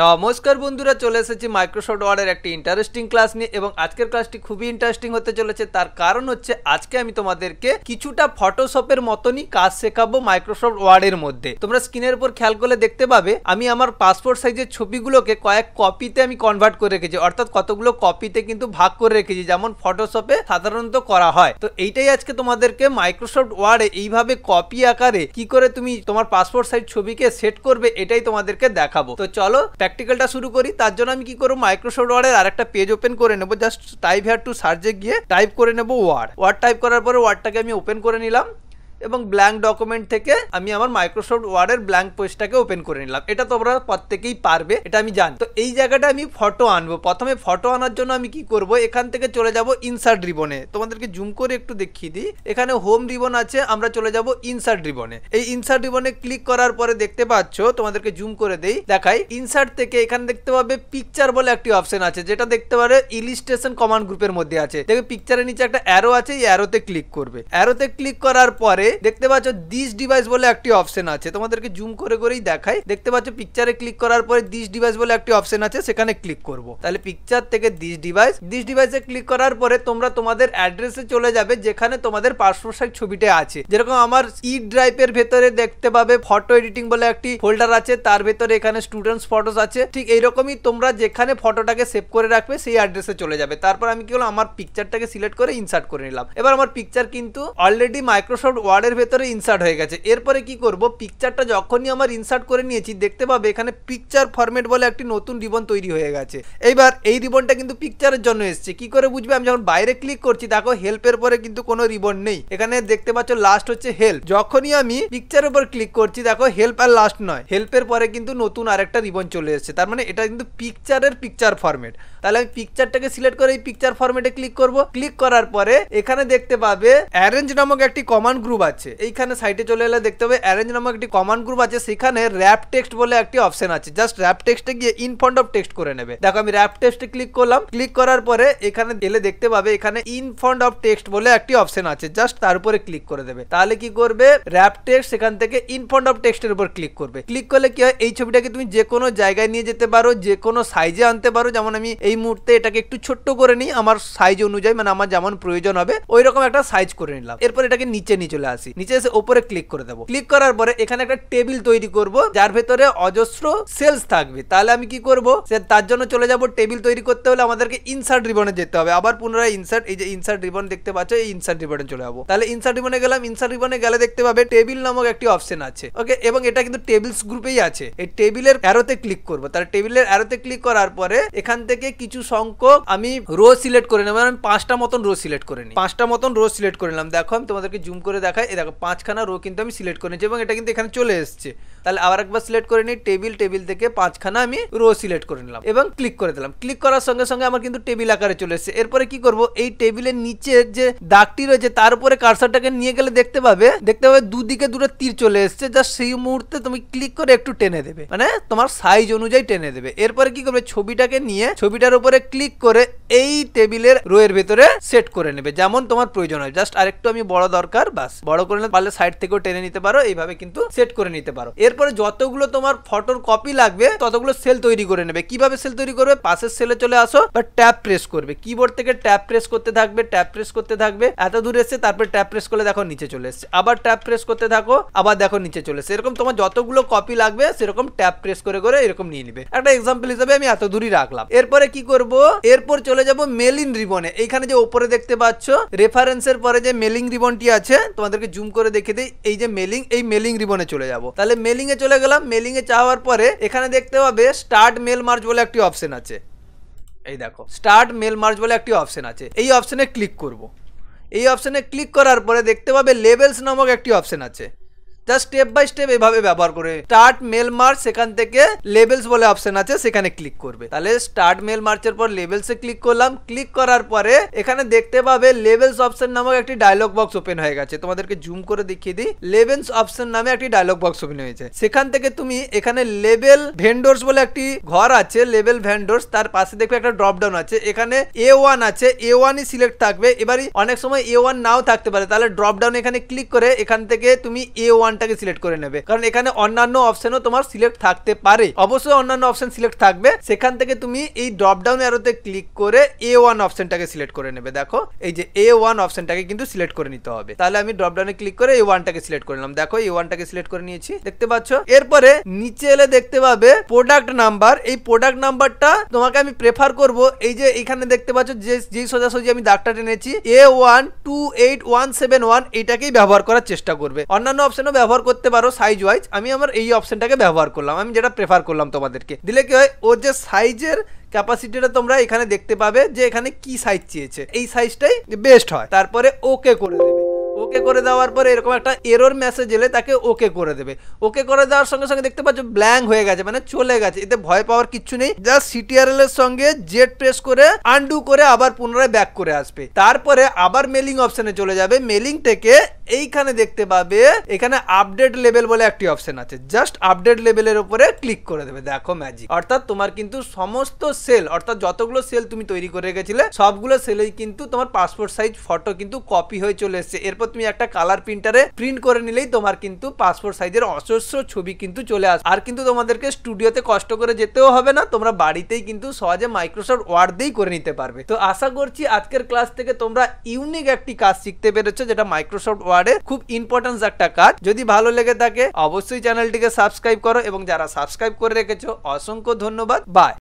নমস্কার বন্ধুরা, চলে এসেছি মাইক্রোসফট ওয়ার্ডের একটি ইন্টারেস্টিং ক্লাস নিয়ে এবং আজকের ক্লাসটি খুবই ইন্টারেস্টিং হতে চলেছে। তার কারণ হচ্ছে আজকে আমি তোমাদেরকে কিছুটা ফটোশপের মতনই কাজ শেখাবো মাইক্রোসফট ওয়ার্ডের মধ্যে। তোমরা স্ক্রিনের উপর খেয়াল করলে দেখতে পাবে আমি আমার পাসপোর্ট সাইজের ছবিগুলোকে কয়েক কপিতে আমি কনভার্ট করে রেখেছি, অর্থাৎ কতগুলো কপিতে কিন্তু ভাগ করে রেখেছি, যেমন ফটোশপে সাধারণত করা হয়। তো এইটাই আজকে তোমাদেরকে মাইক্রোসফট ওয়ার্ডে এইভাবে কপি আকারে কি করে তুমি তোমার পাসপোর্ট সাইজ ছবিকে সেট করবে এটাই তোমাদেরকে দেখাবো। তো চলো প্র্যাকটিক্যালটা শুরু করি। তার জন্য আমি কি করব, মাইক্রোসফট ওয়ার্ডের আরেকটা পেজ ওপেন করে নেব। জাস্ট টাইপ হিয়ার টু সার্চে গিয়ে টাইপ করে নেব ওয়ার্ড টাইপ করার পরে ওয়ার্ডটাকে আমি ওপেন করে নিলাম এবং ব্ল্যাঙ্ক ডকুমেন্ট থেকে আমি আমার মাইক্রোসফট ওয়ার্ডের ব্ল্যাঙ্ক পেজটাকে ওপেন করে নিলাম। এটা তোমরা প্রত্যেকেই পারবে, এটা আমি জানি। তো এই জায়গাটা আমি ফটো আনবো। প্রথমে ফটো আনার জন্য আমি কি করব, এখান থেকে চলে যাব ইনসার্ট রিবনে। তোমাদেরকে জুম করে একটু দেখিয়ে দিই। এখানে হোম রিবন আছে, আমরা চলে যাব ইনসার্ট রিবনে। এই ইনসার্ট রিবনে ক্লিক করার পরে দেখতে পাচ্ছ, তোমাদেরকে জুম করে দেই দেখাই। ইনসার্ট থেকে এখানে দেখতে পাবে পিকচার বলে একটি অপশন আছে, যেটা দেখতে পারে ইলিস্ট্রেশন কমান্ড গ্রুপের মধ্যে আছে। দেখবে পিকচারের নিচে একটা অ্যারো আছে, এই অ্যারোতে ক্লিক করবে। অ্যারোতে ক্লিক করার পরে দেখতে পাচ্ছ দিস ডিভাইস বলে একটি অপশন আছে। তোমাদেরকে জুম করে করেই দেখাই। দেখতে পাচ্ছ পিকচারে ক্লিক করার পরে দিস ডিভাইস বলে একটি অপশন আছে, সেখানে ক্লিক করব। তাহলে পিকচার থেকে দিস ডিভাইসে ক্লিক করার পরে তোমরা তোমাদের অ্যাড্রেসে চলে যাবে যেখানে তোমাদের পাসপোর্ট সাইজ ছবিটা আছে। যেরকম আমার ই ড্রাইভের ভেতরে দেখতে পাবে ফটো এডিটিং বলে একটি ফোল্ডার আছে, তার ভেতরে এখানে স্টুডেন্টস ফটোস আছে। ঠিক এইরকমই তোমরা যেখানে ফটোটাকে সেভ করে রাখবে সেই অ্যাড্রেসে চলে যাবে। তারপর আমি কি হলো, আমার পিকচারটাকে সিলেক্ট করে ইনসার্ট করে নিলাম। এবার আমার পিকচার কিন্তু অলরেডি মাইক্রোসফট ওয়ার্ডের ভেতরে ইনসার্ট হয়ে গেছে। এরপরে কি করব, পিকচারটা যখনই আমার ইনসার্ট করে নিয়েছি দেখতে পাবে এখানে পিকচার ফরম্যাট বলে একটি নতুন রিবন তৈরি হয়ে গেছে। এইবার এই রিবনটা কিন্তু পিকচারের জন্য এসেছে। কি করে বুঝবে, আমি যখন বাইরে ক্লিক করছি দেখো হেল্পের পরে কিন্তু কোনো রিবন নেই। এখানে দেখতে পাচ্ছ লাস্ট হচ্ছে হেল্প। যখনই আমি পিকচারের উপর ক্লিক করছি দেখো হেল্প আর লাস্ট নয়, হেল্পের পরে কিন্তু নতুন আরেকটা রিবন চলে এসেছে। তার মানে এটা কিন্তু পিকচারের পিকচার ফরম্যাট। তাহলে আমি পিকচারটাকে সিলেক্ট করে এই পিকচার ফরম্যাটে ক্লিক করব। ক্লিক করার পরে এখানে দেখতে পাবে অ্যারেঞ্জ নামক একটি কমান্ড গ্রুপ আছে। এইখানে সাইটে চলে এলে দেখতে হবে অ্যারেঞ্জ নামক একটি কমান্ড গ্রুপ আছে, সেখানে র‍্যাপ টেক্সট বলে একটি অপশন আছে। জাস্ট র‍্যাপ টেক্সটে গিয়ে ইন ফ্রন্ট অফ টেক্সট করে নেবে। দেখো আমি র‍্যাপ টেক্সটে ক্লিক করলাম। ক্লিক করার পরে এখানে এলে দেখতে পাবে এখানে ইন ফ্রন্ট অফ টেক্সট বলে একটি অপশন আছে, জাস্ট তার উপরে ক্লিক করে দেবে। তাহলে কি করবে, র‍্যাপ টেক্সট সেখান থেকে ইন ফ্রন্ট অফ টেক্সটের উপর ক্লিক করবে। ক্লিক করলে কি হয়, এই ছবিটাকে তুমি যে কোনো জায়গায় নিয়ে যেতে পারো, যে কোনো সাইজে আনতে পারো। যেমন আমি এই মুহূর্তে এটাকে একটু ছোট্ট করে নিই আমার সাইজ অনুযায়ী, মানে আমার যেমন প্রয়োজন হবে ওই রকম একটা সাইজ করে নিলাম। এরপর এটাকে নিচে নিয়ে চলে আসি, নিচে এসে উপরে ক্লিক করে দেবো। ক্লিক করার পরে এখানে একটা টেবিল তৈরি করব যার ভেতরে অজস্র সেলস থাকবে। তাহলে আমি কি করব, তার জন্য চলে যাব টেবিল তৈরি করতে হলে আমাদেরকে ইনসার্ট রিবনে যেতে হবে। আবার পুনরায় ইনসার্ট, এই যে ইনসার্ট রিবন দেখতে পাচ্ছ, এই ইনসার্ট রিবনে চলে যাবো। তাহলে ইনসার্ট রিবনে গেলাম। ইনসার্ট রিবনে গেলে দেখতে পাবে টেবিল নামক একটি অপশন আছে, ওকে, এবং এটা কিন্তু টেবিলস গ্রুপেই আছে। এই টেবিলের অ্যারোতে ক্লিক করব। তাহলে টেবিলের অ্যারোতে ক্লিক করার পরে এখান থেকে কিছু সংখ্যক আমি রো সিলেক্ট করে নেব। আমি 5টা মতন রো সিলেক্ট করে নিই। 5টা মতন রো সিলেক্ট করে নিলাম। দেখো আমি তোমাদেরকে জুম করে দেখাই, এই দেখো 5খানা রো কিন্তু আমি সিলেক্ট করে নিয়েছি এবং এটা কিন্তু এখানে চলে এসেছে। তাহলে আবার একবার সিলেক্ট করে নিই, টেবিল থেকে 5খানা আমি রো সিলেক্ট করে নিলাম এবং ক্লিক করে দিলাম। ক্লিক করার সঙ্গে সঙ্গে আমার কিন্তু টেবিল আকারে চলে এসেছে। এরপরে কি করব, এই টেবিলের নিচে যে দাগটি রয়েছে তার উপরে কার্সারটাকে নিয়ে গেলে দেখতে পাবে দুদিকে দুটো তীর চলে এসেছে। জাস্ট সেই মুহূর্তে তুমি ক্লিক করে একটু টেনে দেবে, মানে তোমার সাইজ অনুযায়ী টেনে দেবে। এরপরে কি করবে, ছবিটাকে নিয়ে ছবিটার উপরে ক্লিক করে এই টেবিলের রো এর ভেতরে সেট করে নেবে যেমন তোমার প্রয়োজন হয়। জাস্ট আরেকটু আমি বড় দরকার, বাস বড় করে নিতে পারলে সাইড থেকেও টেনে নিতে পারো, এইভাবে কিন্তু সেট করে নিতে পারো। এরপরে যতগুলো তোমার ফটোর কপি লাগবে ততগুলো সেল তৈরি করে নেবে। কিভাবে সেল তৈরি করবে, পাশের সেলে চলে আসো বা ট্যাব প্রেস করবে। কিবোর্ড থেকে ট্যাব প্রেস করতে থাকবে, এত দূর এসে তারপর ট্যাব প্রেস করলে দেখো নিচে চলে এসেছে। আবার ট্যাব প্রেস করতে থাকো, আবার দেখো নিচে চলে এসেছে। এরকম তোমার যতগুলো কপি লাগবে সেরকম ট্যাব প্রেস করে এরকম নিয়ে নিবে। একটা এক্সাম্পল হিসেবে আমি এত দূরই রাখলাম। এরপরে কি করব, এরপর চলে যাব মেলিং রিবনে। এইখানে যে উপরে দেখতে পাচ্ছ রেফারেন্সের পরে যে মেলিং রিবনটি আছে, তোমাদেরকে জুম করে দেখে দিই, এই যে মেলিং, এই মেলিং রিবনে চলে যাব। তাহলে মেলিং এ চলে গেলাম। মেলিং এ যাওয়ার পরে এখানে দেখতে পাবে স্টার্ট মেল মার্জ বলে একটি অপশন আছে। এই দেখো স্টার্ট মেল মার্জ বলে একটি অপশন আছে, এই অপশনে ক্লিক করব। এই অপশনে ক্লিক করার পরে দেখতে পাবে লেভেলস নামক একটি অপশন আছে। জাস্ট স্টেপ বাই স্টেপ এভাবে ব্যবহার করে স্টার্ট মেল মার্চ, সেখান থেকে লেভেলস বলে অপশন আছে, সেখানে ক্লিক করবে। তাহলে স্টার্ট মেল মার্চের পর লেভেলসে ক্লিক করলাম। ক্লিক করার পরে এখানে দেখতে পাবে লেভেলস অপশন নামক একটি ডায়লগ বক্স ওপেন হয়ে গেছে। তোমাদেরকে জুম করে দেখিয়ে দিই, লেভেলস অপশন নামে একটি ডায়লগ বক্স ওপেন হয়েছে। সেখান থেকে তুমি এখানে লেভেল ভেন্ডরস বলে একটি ঘর আছে, লেভেল ভেন্ডরস, তার পাশে দেখবে একটা ড্রপ ডাউন আছে। এখানে A1 আছে, A1ই সিলেক্ট থাকবে। এবারে অনেক সময় A1 নাও থাকতে পারে, তাহলে ড্রপ ডাউন এখানে ক্লিক করে এখান থেকে তুমি A1 A1টাকে সিলেক্ট করে নেবে, কারণ এখানে অন্যান্য অপশনও তোমার সিলেক্ট থাকতে পারে। অবশ্যই অন্যান্য অপশন সিলেক্ট থাকবে, সেখান থেকে তুমি এই ড্রপ ডাউন অ্যারোতে ক্লিক করে A1 অপশনটাকে সিলেক্ট করে নেবে। দেখো এই যে A1 অপশনটাকে কিন্তু সিলেক্ট করে নিতে হবে। তাহলে আমি ড্রপ ডাউনে ক্লিক করে A1টাকে সিলেক্ট করে নিলাম। দেখো A1টাকে সিলেক্ট করে নিয়েছি, দেখতে পাচ্ছ। এরপরে নিচে এলে দেখতে পাবে প্রোডাক্ট নাম্বার। এই প্রোডাক্ট নাম্বারটা তোমাকে আমি প্রেফার করব, এই যে এখানে দেখতে পাচ্ছ যে সোজাসুজি আমি দাগটা টেনেছি A128171, এইটাকেই ব্যবহার করার চেষ্টা করবে। অন্যান্য অপশনও ব্যবহার করতে পারো সাইজ ওয়াইজ, আমি আমার এই অপশনটাকে ব্যবহার করলাম, আমি যেটা প্রেফার করলাম তোমাদেরকে। দিলে কি হয়, ওর যে সাইজের ক্যাপাসিটিটা তোমরা এখানে দেখতে পাবে যে এখানে কি সাইজ চেয়েছে, এই সাইজটাই বেস্ট হয়। তারপরে ওকে করে দেবে। ওকে করে দেওয়ার পরে এরকম একটা এরর মেসেজ এলে তাকে ওকে করে দেবে। ওকে করে দেওয়ার সঙ্গে সঙ্গে দেখতে পাচ্ছ ব্ল্যাঙ্ক হয়ে গেছে, মানে চলে গেছে। এতে ভয় পাওয়ার কিচ্ছু নেই, জাস্ট CTRL এর সঙ্গে জেড প্রেস করে আনডু করে আবার পুনরায় ব্যাক করে আসবে। তারপরে আবার মেলিং অপশনে চলে যাবে। মেলিং থেকে এইখানে দেখতে পাবে এখানে আপডেট লেভেল বলে একটি অপশন আছে, জাস্ট আপডেট লেভেলের উপরে ক্লিক করে দেবে। দেখো ম্যাজিক, অর্থাৎ তোমার কিন্তু সমস্ত সেল, অর্থাৎ যতগুলো সেল তুমি তৈরি করে রেখেছিলে সবগুলো সেলেই কিন্তু তোমার পাসপোর্ট সাইজ ফটো কিন্তু কপি হয়ে চলে এসেছে। এরপর তুমি একটা কালার প্রিন্টারে প্রিন্ট করে নিলেই তোমার কিন্তু পাসপোর্ট সাইজের অজস্র ছবি কিন্তু চলে আসে। আর কিন্তু তোমাদেরকে স্টুডিওতে কষ্ট করে যেতেও হবে না, তোমরা বাড়িতেই কিন্তু সহজে মাইক্রোসফট ওয়ার্ড দিয়েই করে নিতে পারবে। তো আশা করছি আজকের ক্লাস থেকে তোমরা ইউনিক একটি কাজ শিখতে পেরেছো, যেটা মাইক্রোসফট ওয়ার্ডে খুব ইম্পর্টেন্স একটা কাজ। যদি ভালো লেগে থাকে অবশ্যই চ্যানেলটিকে সাবস্ক্রাইব করো, এবং যারা সাবস্ক্রাইব করে রেখেছো অসংখ্য ধন্যবাদ। বাই।